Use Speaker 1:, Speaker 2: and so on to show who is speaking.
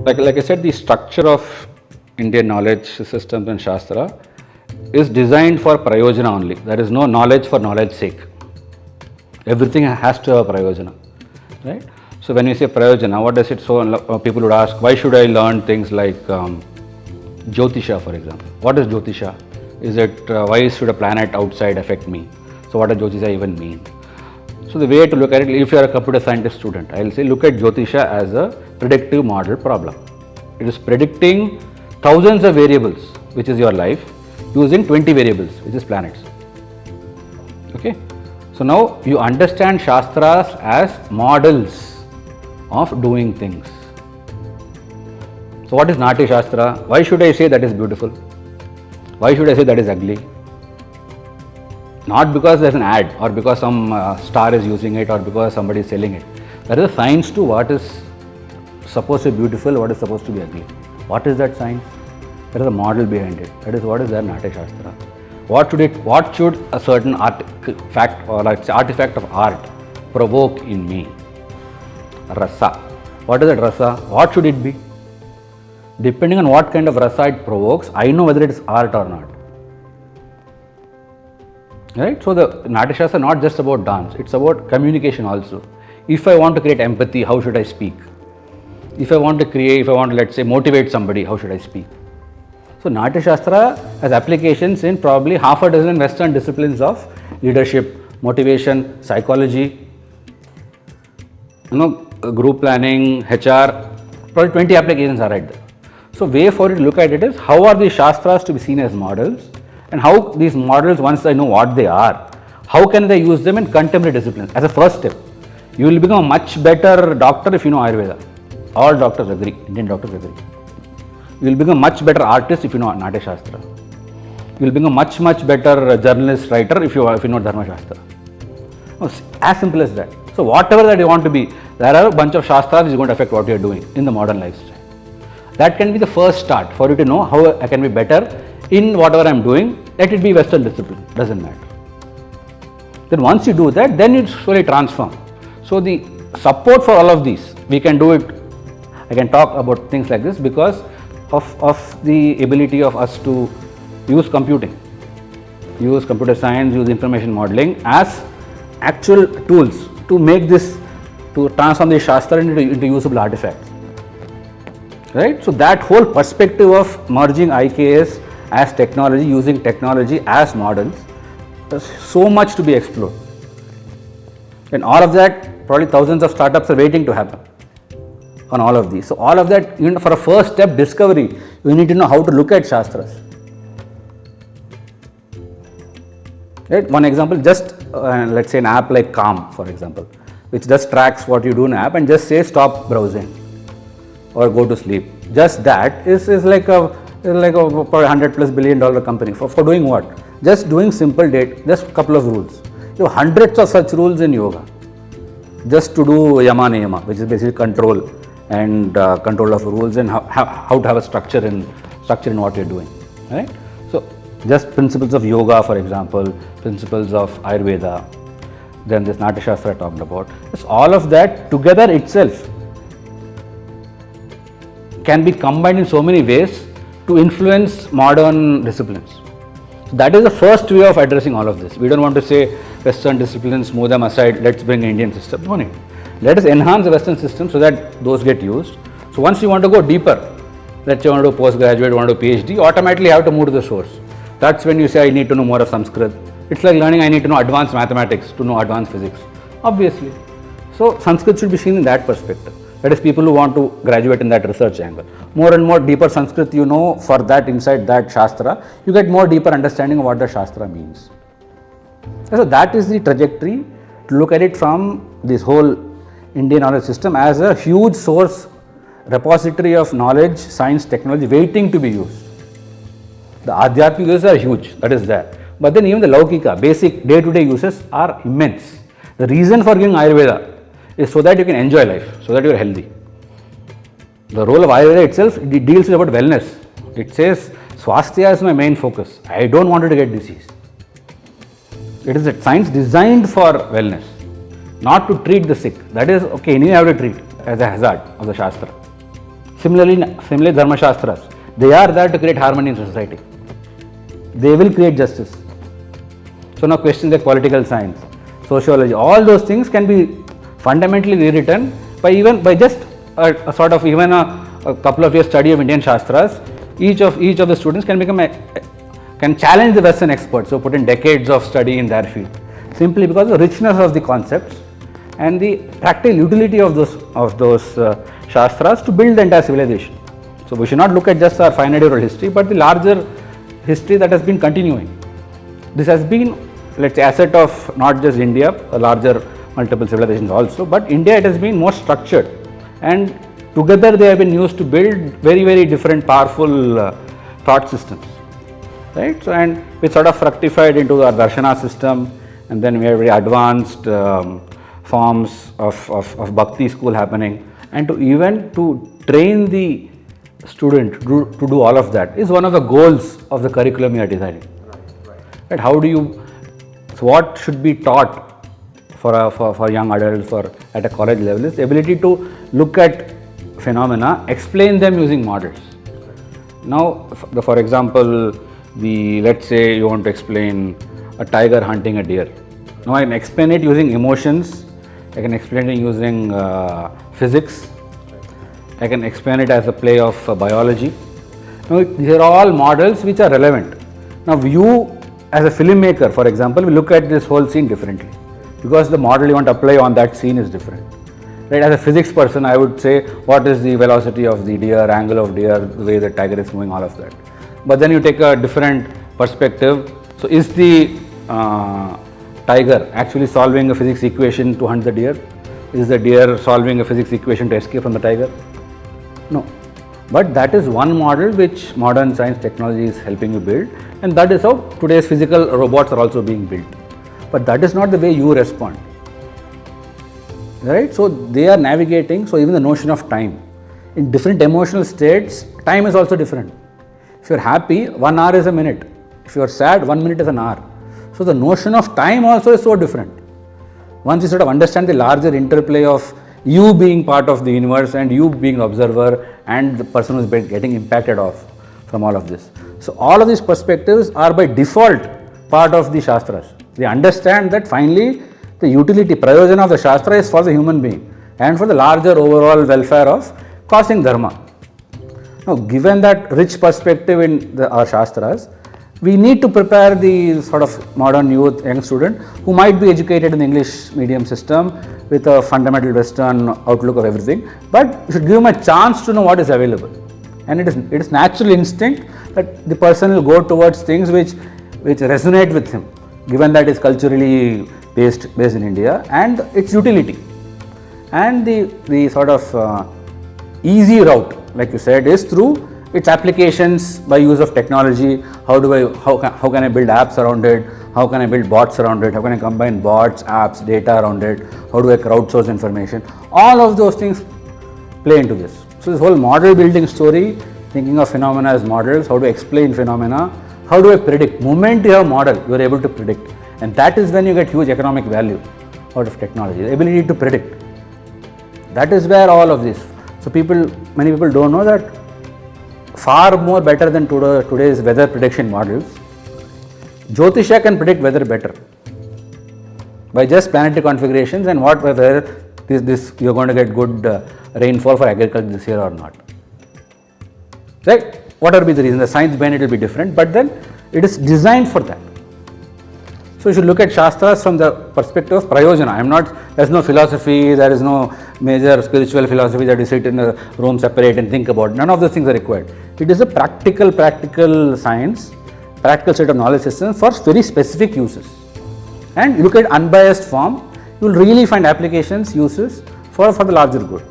Speaker 1: Like I said, the structure of Indian knowledge systems and Shastra is designed for prayojana only. There is no knowledge for knowledge sake. Everything has to have a prayojana, right? So when we say prayojana, what does it? So people would ask, why should I learn things like Jyotisha, for example? What is Jyotisha? Is it why should a planet outside affect me? So what does Jyotisha even mean? So the way to look at it, if you are a computer scientist student, I will say look at Jyotisha as a predictive model problem. It is predicting thousands of variables, which is your life, using 20 variables, which is planets. Okay. So now you understand Shastras as models of doing things. So what is Natya Shastra? Why should I say that is beautiful? Why should I say that is ugly? Not because there is an ad or because some star is using it or because somebody is selling it. There is a science to what is supposed to be beautiful, what is supposed to be ugly. What is that science? There is a model behind it. That is what is their Natya Shastra. What should a certain artifact or artifact of art provoke in me? Rasa. What is that rasa? What should it be? Depending on what kind of rasa it provokes, I know whether it is art or not. Right? So the Natya Shastra is not just about dance, it's about communication also. If I want to create empathy, how should I speak? If I want to let's say motivate somebody, how should I speak? So Natya Shastra has applications in probably half a dozen Western disciplines of leadership, motivation, psychology, group planning, HR, probably 20 applications are right there. So way for it to look at it is how are these Shastras to be seen as models, and how these models, once I know what they are, how can they use them in contemporary disciplines as a first step. You will become a much better doctor if you know Ayurveda. All doctors agree, Indian doctors agree. You will become a much better artist if you know Natya Shastra. You will become a much better journalist, writer if you know Dharma Shastra. As simple as that. So whatever that you want to be, there are a bunch of Shastras which is going to affect what you are doing in the modern lifestyle. That can be the first start for you to know how I can be better in whatever I am doing. Let it be Western discipline, doesn't matter. Then once you do that, then you slowly transform. So the support for all of these, we can do it. I can talk about things like this because of the ability of us to use computing, use computer science, use information modeling as actual tools to make this, to transform the Shastra into usable artifacts. Right? So that whole perspective of merging IKS as technology, using technology as models, there's so much to be explored. And all of that, probably thousands of startups are waiting to happen on all of these. So all of that, for a first step discovery, you need to know how to look at Shastras. Right? One example, just let's say an app like Calm, for example, which just tracks what you do in an app and just says stop browsing or go to sleep. Just that is like a $100+ billion company for doing what? Just doing simple just a couple of rules. You have hundreds of such rules in yoga. Just to do yama niyama, which is basically control and control of rules and how to have a structure in what you're doing. Right? So just principles of yoga, for example, principles of Ayurveda, then this Natya Shastra I talked about. It's all of that together itself can be combined in so many ways to influence modern disciplines. So that is the first way of addressing all of this. We don't want to say Western disciplines, move them aside, let's bring Indian system. No need. Let us enhance the Western system so that those get used. So once you want to go deeper, let's say you want to do postgraduate, you want to do PhD, automatically have to move to the source. That's when you say I need to know more of Sanskrit. It's like learning I need to know advanced mathematics to know advanced physics, obviously. So Sanskrit should be seen in that perspective. That is, people who want to graduate in that research angle. More and more deeper Sanskrit you know, for that inside that Shastra, you get more deeper understanding of what the Shastra means. So that is the trajectory to look at it from this whole Indian knowledge system as a huge source, repository of knowledge, science, technology waiting to be used. The Adhyatmic uses are huge, that is there. But then even the Laukika, basic day-to-day uses are immense. The reason for giving Ayurveda is so that you can enjoy life, so that you are healthy. The role of Ayurveda itself, it deals with about wellness. It says, Swasthya is my main focus. I don't want you to get disease. It is a science designed for wellness. not to treat the sick. That is okay, anyway I have to treat as a hazard of the Shastra. Similarly Dharma Shastras, they are there to create harmony in society. They will create justice. So now questions like political science, sociology, all those things can be fundamentally rewritten by just a sort of even a couple of years study of Indian Shastras. Each of the students can challenge the Western experts who put in decades of study in their field, simply because of the richness of the concepts and the practical utility of those Shastras to build the entire civilization. So we should not look at just our 500-year-old history, but the larger history that has been continuing. This has been, let's say, asset of not just India, a larger multiple civilizations also, but India, it has been more structured, and together they have been used to build very, very different powerful thought systems, right? So, and we sort of fructified into our darshana system, and then we have very advanced forms of bhakti school happening, and to train the student to do all of that is one of the goals of the curriculum you are designing. Right? How do you, so what should be taught for young adults or at a college level is the ability to look at phenomena, explain them using models. Now, for example, let's say you want to explain a tiger hunting a deer. Now I can explain it using emotions, I can explain it using physics, I can explain it as a play of biology. Now these are all models which are relevant. Now you as a filmmaker, for example, will look at this whole scene differently because the model you want to apply on that scene is different. Right? As a physics person, I would say what is the velocity of the deer, angle of deer, the way the tiger is moving, all of that. But then you take a different perspective. So is the tiger actually solving a physics equation to hunt the deer? Is the deer solving a physics equation to escape from the tiger? No. But that is one model which modern science technology is helping you build, and that is how today's physical robots are also being built. But that is not the way you respond. Right? So they are navigating, so even the notion of time. In different emotional states, time is also different. If you are happy, 1 hour is a minute. If you are sad, 1 minute is an hour. So the notion of time also is so different. Once you sort of understand the larger interplay of you being part of the universe and you being an observer and the person who is getting impacted off from all of this. So all of these perspectives are by default part of the Shastras. They understand that finally the utility, prayojana of the Shastra is for the human being and for the larger overall welfare of causing dharma. Now, given that rich perspective in our Shastras, we need to prepare the sort of modern youth, young student who might be educated in the English medium system with a fundamental Western outlook of everything, but you should give him a chance to know what is available. And it is natural instinct that the person will go towards things which resonate with him, given that it is culturally based in India and its utility. And the sort of easy route, like you said, is through its applications by use of technology. How can I build apps around it? How can I build bots around it? How can I combine bots, apps, data around it? How do I crowdsource information? All of those things play into this. So this whole model building story, thinking of phenomena as models, how to explain phenomena, how do I predict? Moment you have a model, you are able to predict. And that is when you get huge economic value out of technology, the ability to predict. That is where all of this. So many people don't know that far more better than today's weather prediction models, Jyotisha can predict weather better by just planetary configurations and whether this you're going to get good rainfall for agriculture this year or not. Right? Whatever be the reason, the science behind it will be different, but then it is designed for that. So you should look at Shastras from the perspective of prayojana. There is no philosophy, there is no major spiritual philosophy that you sit in a room separate and think about. None of those things are required. It is a practical science, practical set of knowledge systems for very specific uses. And you look at unbiased form, you will really find applications, uses for the larger good.